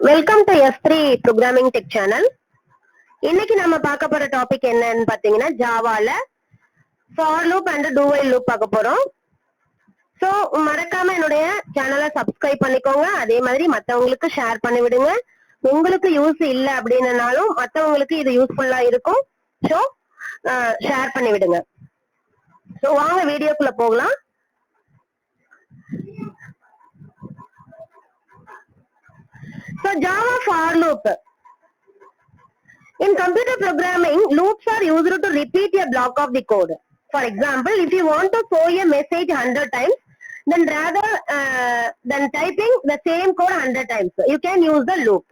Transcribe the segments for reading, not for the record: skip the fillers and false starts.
Welcome to S3 programming tech channel. இன்னைக்கு நம்ம பார்க்க போற டாபிக் என்னன்னு பாத்தீங்கன்னா ஜாவால for loop and do while loop பார்க்க போறோம். சோ மறக்காம என்னுடைய சேனலை சப்ஸ்கிரைப் பண்ணிக்கோங்க. அதே மாதிரி மத்தவங்களுக்கு ஷேர் பண்ணி விடுங்க. உங்களுக்கு யூஸ் இல்ல அப்படின்னாலும் மத்தவங்களுக்கு இது யூஸ்ஃபுல்லா இருக்கும். சோ ஷேர் பண்ணி விடுங்க. சோ வாங்க வீடியோக்குள்ள போகலாம். So Java for loop. In computer programming, loops are used to repeat a block of the code. For example, if you want to show a message 100 times, then rather than typing the same code 100 times, you can use the loop.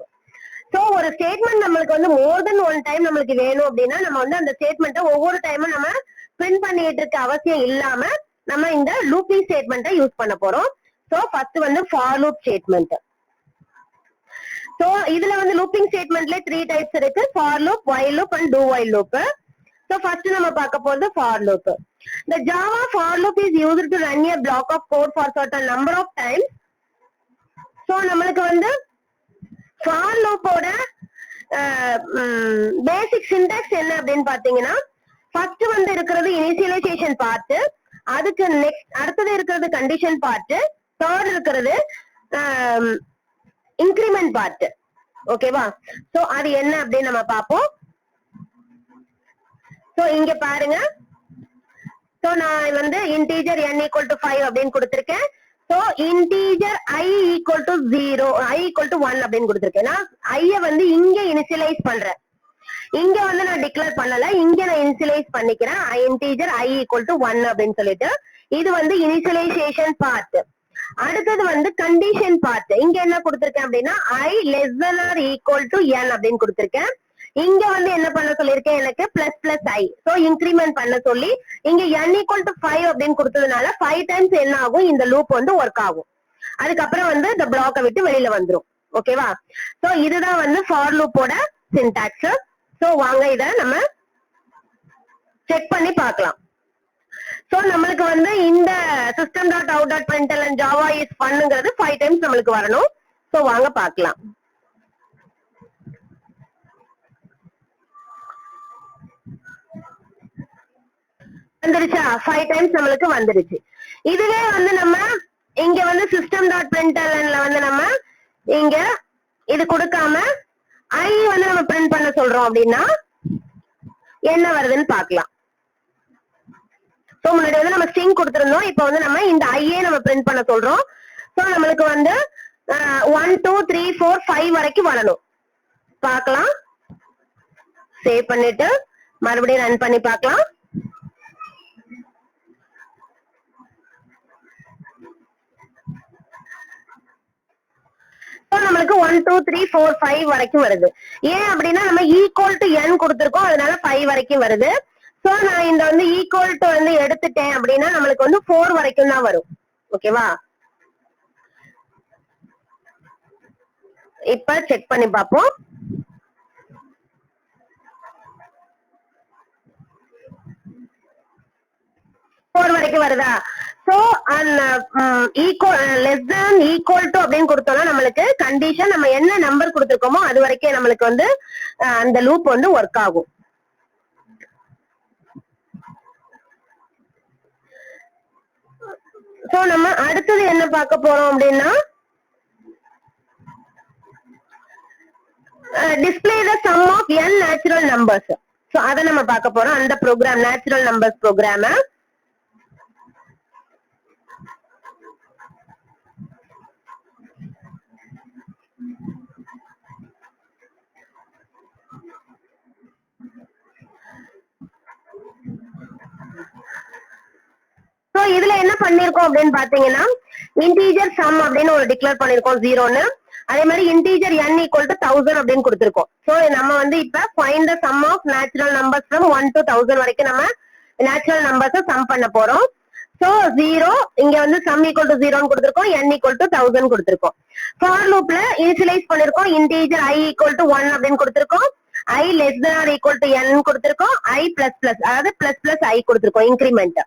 So ஒரு statement நம்மளுக்கு வந்து more than one time நம்மளுக்கு வேணும் அப்படின்னா நம்ம வந்து அந்த ஸ்டேட்மெண்ட்டை ஒவ்வொரு டைமும் நம்ம பிரிண்ட் பண்ணிட்டு இருக்க அவசியம் இல்லாம நம்ம இந்த லூப்பிங் ஸ்டேட்மெண்ட்டை யூஸ் பண்ண போறோம். ஸோ ஃபர்ஸ்ட் வந்து ஃபார் லூப் ஸ்டேட்மெண்ட். So இதுல வந்து லூப்பிங் ஸ்டேட்மெண்ட்ல 3 டைப்ஸ் இருக்கு. For loop, while loop and do while loop. So first நம்ம பார்க்க போறது for loop. The Java for loop is used to run a block of code for certain number of times. So நம்மளுக்கு வந்து for லூப்போட basic syntax என்ன அப்படின்னு பாத்தீங்கன்னா, first வந்து இருக்கிறது இனிஷியலைசேஷன் பார்ட், அதுக்கு நெக்ஸ்ட் அடுத்தது இருக்கிறது கண்டிஷன் பார்ட், தேர்ட் இருக்கிறது இன்கிரிமெண்ட் பார்ட். ஓகேவா? சோ அது என்ன அப்படின்னு நம்ம பார்ப்போம். சோ இங்க பாருங்க. சோ நான் வந்து இன்டீஜர் n = 5 அப்படின்னு கொடுத்திருக்கேன். சோ இன்டீஜர் i = 0, i = 1 அப்படின்னு கொடுத்திருக்கேன். நான் i வந்து இங்க இனிஷியலைஸ் பண்றேன். இங்க வந்து நான் டிக்ளேர் பண்ணல, இங்க நான் இனிஷியலைஸ் பண்ணிக்கிறேன். இன்டீஜர் i = 1 அப்படின்னு சொல்லிட்டு இது வந்து இனிஷியலைசேஷன் பார்ட். அடுத்தது வந்து கண்டிஷன் பார்ட். இங்க என்ன கொடுத்திருக்கேன் அப்படின்னா i less than or equal to n அப்படின்னு கொடுத்திருக்கேன். இங்க வந்து என்ன பண்ண சொல்லிருக்கேன், எனக்கு plus plus i. So increment பண்ண சொல்லி இங்க n = 5 அப்படின்னு கொடுத்ததுனால 5 டைம்ஸ் என்ன ஆகும், இந்த லூப் வந்து ஒர்க் ஆகும். அதுக்கப்புறம் வந்து இந்த பிளாக்கை விட்டு வெளியில வந்துரும். ஓகேவா? சோ இதுதான் வந்து ஃபார் லூப்போட சின்டாக்ஸ். சோ வாங்க இத நம்ம செக் பண்ணி பார்க்கலாம். சோ நம்மளுக்கு வந்து இந்த system.out.println Java is funங்கிறது 5 டைம்ஸ் நம்மளுக்கு வரணும். சோ வாங்க பார்க்கலாம். வந்துருச்சா? 5 டைம்ஸ் நம்மளுக்கு வந்துருச்சு. இதுவே வந்து நம்ம இங்க வந்து system.printlnல வந்து நம்ம இங்க இது கொடுக்காம i வந்து நம்ம பிரிண்ட் பண்ண சொல்றோம் அப்படின்னா என்ன வருதுன்னு பார்க்கலாம். சோ முன்னாடி வந்து நம்ம ஸ்ட்ரிங் கொடுத்திருந்தோம், இப்போ வந்து நம்ம இந்த ஐயே நம்ம பிரிண்ட் பண்ண சொல்றோம். சோ நம்மளுக்கு வந்து 1 2 3 4 5 வரைக்கும் வரணும். பார்க்கலாம். சேவ் பண்ணிட்டு மறுபடியும் ரன் பண்ணி பார்க்கலாம். நம்மளுக்கு 1 2 3 4 5 வரைக்கும் வருது. ஏன் அப்படின்னா நம்ம ஈக்குவல் டு n கொடுத்திருக்கோம், அதனால 5 வரைக்கும் வருது. சோ நான் இந்த வந்து ஈக்குவல் டு வந்து எடுத்துட்டேன் அப்படின்னா நம்மளுக்கு வந்து 4 வரைக்கும் தான் வரும். ஓகேவா? இப்ப செக் பண்ணி பார்ப்போம். வரைக்கும் வருதா? So less than equal to அப்படின்னு கொடுத்தோம்னா நம்மளுக்கு கண்டிஷன் நம்ம என்ன நம்பர் கொடுத்திருக்கோமோ அது வரைக்கும் நம்மளுக்கு வந்து அந்த லூப் வந்து ஒர்க் ஆகும். சோ நம்ம அடுத்தது என்ன பார்க்க போறோம் அப்படின்னா display the sum of n natural numbers. So அத நம்ம பார்க்க போறோம். அந்த program natural numbers program. So இதுல என்ன பண்ணிருக்கோம் அப்படின்னு பாத்தீங்கன்னா இன்டீஜர் சம் அப்படின்னு ஒரு டிக்ளேர் பண்ணிருக்கோம் 0ன்னு. அதே மாதிரி இன்டீஜர் n = 1000 அப்படின்னு கொடுத்திருக்கோம். சோ நம்ம வந்து இப்ப find the sum of natural numbers from 1 to 1000 வரைக்கும் நம்ம நேச்சுரல் நம்பர்ஸ் சம் பண்ண போறோம். சோ 0 இங்க வந்து sum = 0ன்னு கொடுத்திருக்கோம், n = 1000 கொடுத்திருக்கோம். ஃபார் லூப்ல இனிஷியலைஸ் பண்ணிருக்கோம், இன்டீஜர் i = 1 அப்படின்னு கொடுத்திருக்கோம், i less than or equal to n கொடுத்திருக்கோம், i plus plus அதாவது plus plus i கொடுத்திருக்கோம் increment.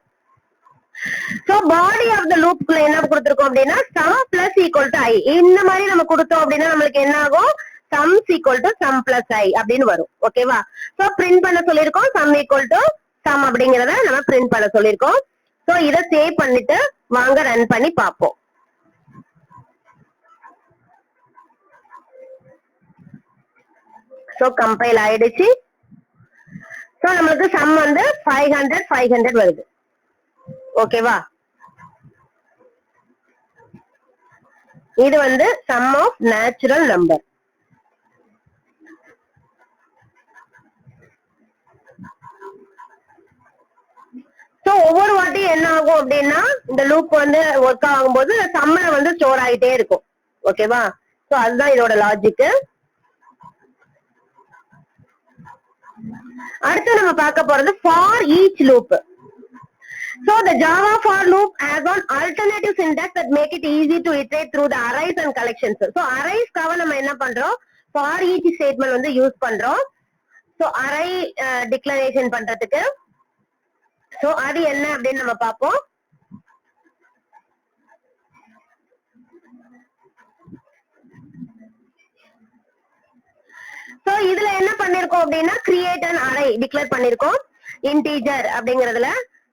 So body of the லூப்க்குள்ள என்ன கொடுத்திருக்கோம் அப்படின்னா sum plus equal to I. இந்த மாதிரி நம்ம கொடுத்தோம் அப்படின்னா நம்மளுக்கு என்ன ஆகும், sum equal to sum plus I அப்படின்னு வரும். ஓகேவா? சோ பிரிண்ட் பண்ண சொல்லிருக்கோம் sum equal to sum அப்படிங்கறத நம்ம பிரிண்ட் பண்ண சொல்லிருக்கோம். சோ இத சேவ் பண்ணிட்டு வாங்க ரன் பண்ணி பாப்போம். சோ கம்பைல் ஆயிடுச்சு. சோ நமக்கு sum வந்து 500 வருது. ஓகேவா? இது வந்து sum of natural number. So ஒவ்வொரு வாட்டி என்ன ஆகும் அப்படின்னா இந்த லூப் வந்து ஒர்க் ஆகும்போது சம்மல வந்து ஸ்டோர் ஆயிட்டே இருக்கும். ஓகேவா? சோ அதுதான் இதோட லாஜிக். அடுத்து நம்ம பார்க்க போறது for each loop. So the Java for loop has an alternative syntax that make it easy to iterate through the arrays and collections. So arrays காக நம்ம என்ன பண்றோம், for each statement வந்து யூஸ் பண்றோம். So array declaration பண்றதுக்கு. So அது என்ன அப்படின்னு நம்ம பார்ப்போம். So இதுல என்ன பண்ணிருக்கோம் அப்படின்னா create an array டிக்ளேர் பண்ணிருக்கோம். integer அப்படிங்கறதுல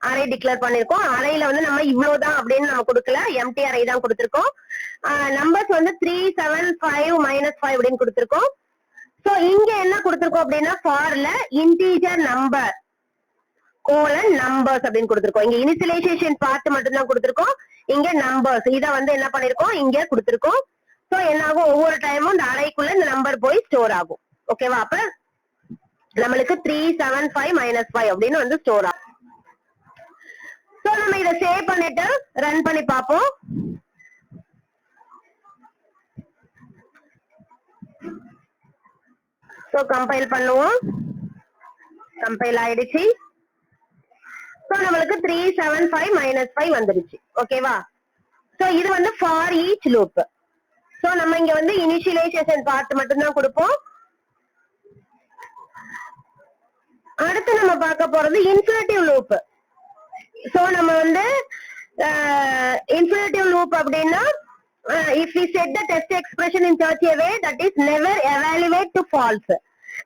array டிக்ளேர் பண்ணிருக்கோம். arrayல வந்து நம்ம இவ்வளவுதான் அப்படின்னு நம்ம கொடுக்கல, empty array தான் கொடுத்திருக்கோம். நம்பர்ஸ் வந்து 3 7 5 -5 அப்படின்னு கொடுத்திருக்கோம். சோ இங்க என்ன கொடுத்திருக்கோம் அப்படின்னா forல integer number numbers அப்படின்னு கொடுத்திருக்கோம். இங்க initialization பார்ட் மட்டும் தான் கொடுத்திருக்கோம். இங்க நம்பர்ஸ் இத வந்து என்ன பண்ணிருக்கோம், இங்க கொடுத்திருக்கோம். சோ என்ன ஆகும், ஒவ்வொரு டைமும் இந்த arrayக்குள்ள இந்த நம்பர் போய் ஸ்டோர் ஆகும். ஓகேவா? அப்ப நம்மளுக்கு 3 7 5 -5 அப்படின்னு வந்து ஸ்டோர் ஆகும். சோ நம்ம இத சேவ் பண்ணிட்டு ரன் பண்ணி பாப்போம். சோ கம்பைல் பண்ணுவோம். கம்பைல் ஆயிடுச்சு. சோ நம்மளுக்கு 3 7 5 -5 வந்துருச்சு. ஓகேவா? சோ இது வந்து for each loop. சோ நம்ம இங்க வந்து initialization பார்ட் மட்டும் தான் கொடுப்போம். அடுத்து நம்ம பார்க்க போறது infinitive loop. சோ நம்ம வந்து infinitive loop அப்படின்னா if we set the test expression in such a way that is never evaluate to false,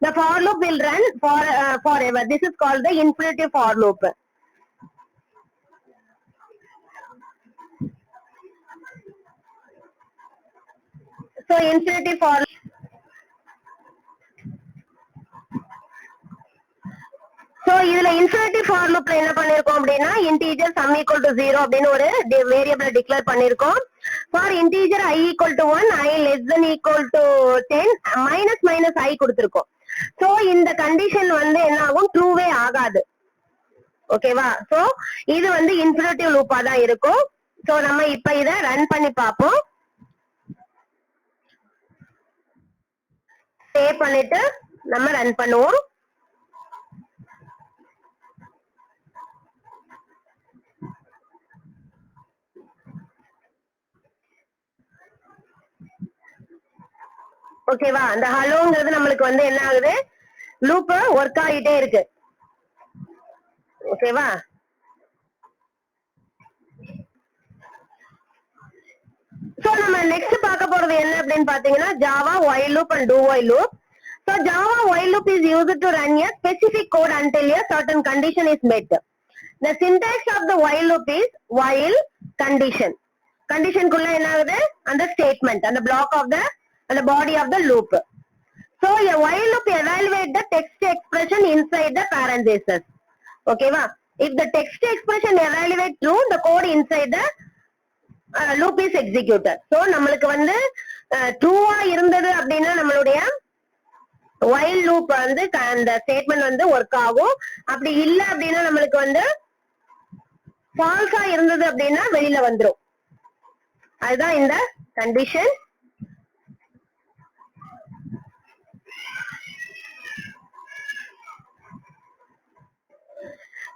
the for loop will run forever. This is called the infinitive for loop. So infinitive for so இதுல infinitive for loopல என்ன பண்ணிருக்கோம் அப்படின்னா integer sum equal to 0 அப்படின்னு ஒரு variable declare பண்ணிருக்கோம். for integer I equal to 1, I less than equal to 10, minus I கொடுத்திருக்கோம். So இந்த condition வந்து என்ன ஆகும், ட்ரூவே ஆகாது. ஓகேவா? சோ இது வந்து infinitive loop ஆ தான் இருக்கும். சோ நம்ம இப்ப இத ரன் பண்ணி பாப்போம். சேவ் பண்ணிட்டு நம்ம ரன் பண்ணுவோம். ஓகேவா? அந்த ஹலோங்கிறது நம்மளுக்கு வந்து என்ன ஆகுது, லூப் ஒர்க் ஆகிட்டே இருக்கு. ஓகேவா? சோ நம்ம நெக்ஸ்ட் பார்க்க போறது என்ன அப்படின்னு பாத்தீங்கன்னா Java while loop and do while loop. So Java while loop is used to run a specific code until a certain condition is met. The syntax of the while loop is while condition. Condition குள்ள என்ன ஆகுது, அந்த statement, அந்த block of the the body of the loop. So a while loop evaluate the text expression inside the parentheses. Okay-va? If the text expression evaluate true, the code inside the loop is executed. So நம்மளுக்கு வந்து true இருந்தது அப்படின்னா நம்மளுடைய while loop வந்து அந்த statement வந்து work ஆகும். அப்படி இல்ல அப்படின்னா நம்மளுக்கு வந்து false இருந்தது அப்படின்னா வெளியில வந்துரும். அதுதான் இந்த கண்டிஷன்.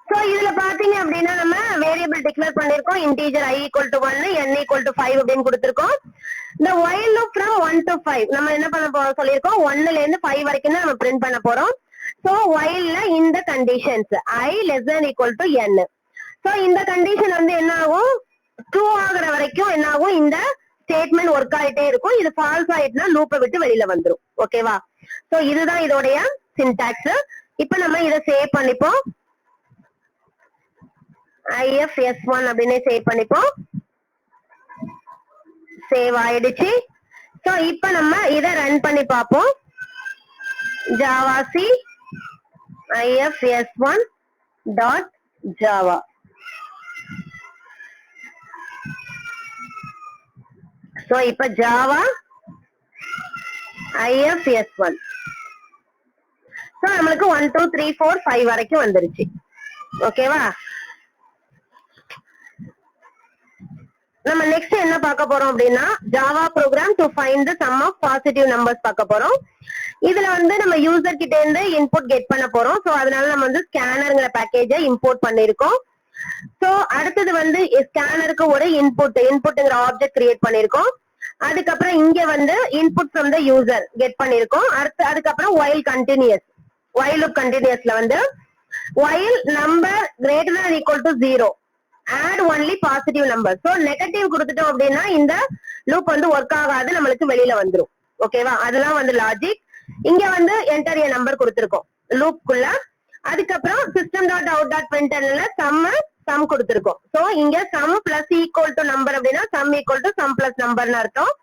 சோ இதுல பாத்தீங்க அப்படின்னா நம்ம வேரியபிள் டிக்ளேர் பண்ணிருக்கோம். integer I equal to 1, n equal to 5 அப்படின்னு கொடுத்திருக்கோம். இந்த while loop from 1 to 5 நம்ம என்ன பண்ண போறோம் சொல்லிருக்கோம், 1ல இருந்து 5 வரைக்கும் தான் நம்ம பிரிண்ட் பண்ண போறோம். சோ whileல இந்த conditions I less than equal to n. So இந்த கண்டிஷன் வந்து என்ன ஆகும், ட்ரூ ஆகுற வரைக்கும் என்ன ஆகும், இந்த ஸ்டேட்மெண்ட் ஒர்க் ஆயிட்டே இருக்கும். இது ஃபால்ஸ் ஆயிட்டுனா லூப்பை விட்டு வெளியில வந்துரும். ஓகேவா? சோ இதுதான் இதோடைய சின்டாக்ஸ். இப்ப நம்ம இதை சேவ் பண்ணிப்போம். ifs1 அப்படின்னு சேவ் பண்ணிப்போம். சேவ் ஆயிடுச்சு. சோ இப்ப நம்ம இதை ரன் பண்ணி பார்ப்போம். Javac ifs1 dot Java. So இப்ப ஜாவா ifs1. சோ நம்மளுக்கு 1 2 3 4 5 வரைக்கும் வந்துருச்சு. ஓகேவா? நம்ம நெக்ஸ்ட் என்ன பார்க்க போறோம் அப்படின்னா, Java program to find the sum of positive numbers பார்க்க போறோம். இதுல வந்து நம்ம யூசர் கிட்ட இருந்து இன்புட் கெட் பண்ண போறோம். சோ அதனால நம்ம வந்து ஸ்கேனர்ங்கிற பேக்கேஜை இம்போர்ட் பண்ணிருக்கோம். சோ அடுத்தது வந்து ஸ்கேனருக்கு ஒரு இன்புட்ங்கிற ஆப்ஜெக்ட் கிரியேட் பண்ணிருக்கோம். அதுக்கப்புறம் இங்க வந்து input from the user get பண்ணிருக்கோம். அதுக்கப்புறம் while loop continuousல வந்து while number greater than or equal to 0 add only positive number. So negative கொடுத்துட்டோம் அப்படின்னா இந்த லூப் வந்து ஒர்க் ஆகாது, நம்மளுக்கு வெளியில வந்துரும். ஓகேவா? அதெல்லாம் வந்து லாஜிக். இங்க வந்து என்டர் ஏ நம்பர் கொடுத்திருக்கோம் லூப்க்குள்ள. அதுக்கப்புறம் சிஸ்டம் டாட் அவுட் டாட் பிரிண்டர்ல சம் கொடுத்திருக்கோம். சோ இங்க sum plus equal to number அப்படின்னா sum equal to sum plus நம்பர்னு அர்த்தம்.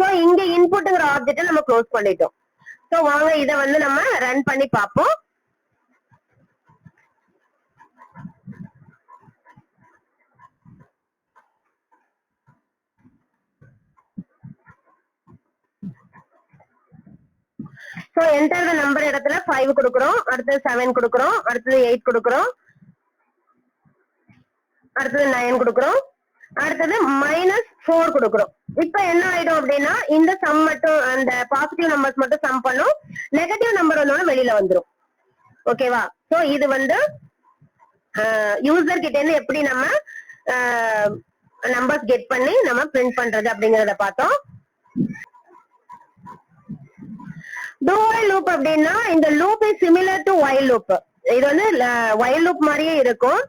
சோ இங்க இன்புட்ங்கிற ஆப்ஜெக்ட் நம்ம க்ளோஸ் பண்ணிட்டோம். சோ வாங்க இதை வந்து நம்ம ரன் பண்ணி பார்ப்போம். சோ என்டர் தி நம்பர் இடத்துல 5 கொடுக்கிறோம், அடுத்து 7 கொடுக்கிறோம், அடுத்து 8 கொடுக்கிறோம், அடுத்தது 9 கொடுக்கிறோம், அடுத்தது -4 கொடுக்கிறோம். இப்ப என்ன ஆயிடும் அப்படின்னா இந்த சம் மட்டும், அந்த பாசிட்டிவ் நம்பர்ஸ் மட்டும் சம் பண்ணும், நெகட்டிவ் நம்பர் வந்தோட வெளியில வந்துரும். ஓகேவா? சோ இது வந்து யூசர் கிட்ட இருந்து எப்படி நம்ம நம்பர்ஸ் கெட் பண்ணி நம்ம பிரிண்ட் பண்றது அப்படிங்கறத பார்த்தோம். do while loop அப்படின்னா இந்த loop is similar to while loop. இது வந்து while loop மாதிரியே இருக்கும்.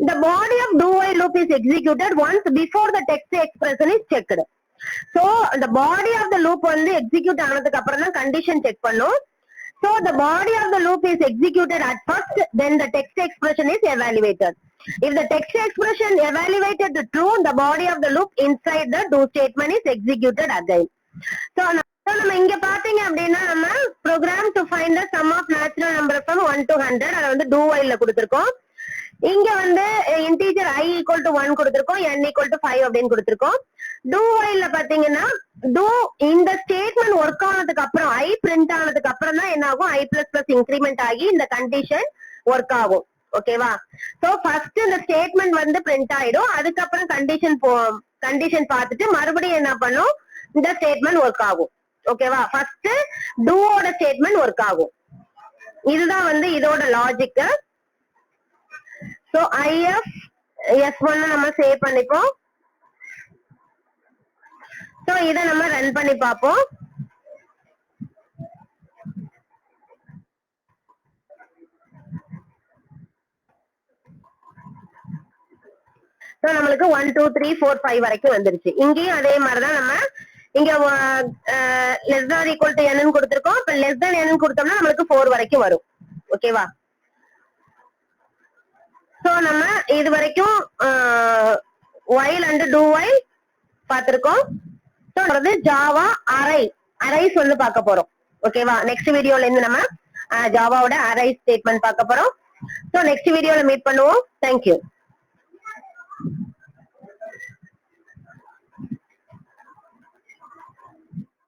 The body of do while loop is executed once before the text expression is checked. So the body of the loop வந்து execute ஆனதுக்கு அப்புறம் தான் condition check பண்ணும். So the body of the loop is executed at first, then the text expression is evaluated. If the text expression evaluated true, the body of the loop inside the do statement is executed again. So நம்ம இங்க பாத்தீங்க அப்படின்னா நம்ம program to find the sum of natural number from 1 to 100 அத வந்து do while ல கொடுத்திருக்கோம். இங்க வந்து integer I equal to 1 கொடுத்திருக்கோம், n equal to 5 அப்படின்னு கொடுத்திருக்கோம். do while ல பாத்தீங்கன்னா do இந்த ஸ்டேட்மெண்ட் ஒர்க் ஆனதுக்கு அப்புறம் I பிரிண்ட் ஆனதுக்கு அப்புறம் தான் என்ன ஆகும், I பிளஸ் பிளஸ் இன்கிரிமெண்ட் ஆகி இந்த கண்டிஷன் ஒர்க் ஆகும். ஓகேவா? சோ ஃபர்ஸ்ட் இந்த ஸ்டேட்மெண்ட் வந்து பிரிண்ட் ஆயிடும், அதுக்கப்புறம் கண்டிஷன் பார்த்துட்டு மறுபடியும் என்ன பண்ணும், இந்த ஸ்டேட்மெண்ட் ஒர்க் ஆகும். ஓகேவா? ஃபர்ஸ்ட் do ஓட ஸ்டேட்மெண்ட் ஒர்க் ஆகும். இதுதான் வந்து இதோட லாஜிக். சோ ifs1 நம்ம சேவ் பண்ணிப்போம். சோ இத நம்ம ரன் பண்ணி பார்ப்போம். சோ நம்மளுக்கு 1 2 3 4 5 வரைக்கும் வந்துருச்சு. இங்கேயும் அதே மாதிரிதான் நம்ம இங்க less than or equal to n கொடுத்திருக்கோம். இப்ப less than n கொடுத்தோம்னா நம்மளுக்கு 4 வரைக்கும் வரும். ஓகேவா? சோ நம்ம இது வரைக்கும் while and do while பார்த்திருக்கோம். சோ அது ஜாவா அரேஸ் வந்து பார்க்க போறோம். ஓகேவா? நெக்ஸ்ட் வீடியோல இருந்து நம்ம ஜாவாவோட அரே ஸ்டேட்மெண்ட் பார்க்க போறோம். சோ நெக்ஸ்ட் வீடியோல மீட் பண்ணுவோம். தேங்க்யூ.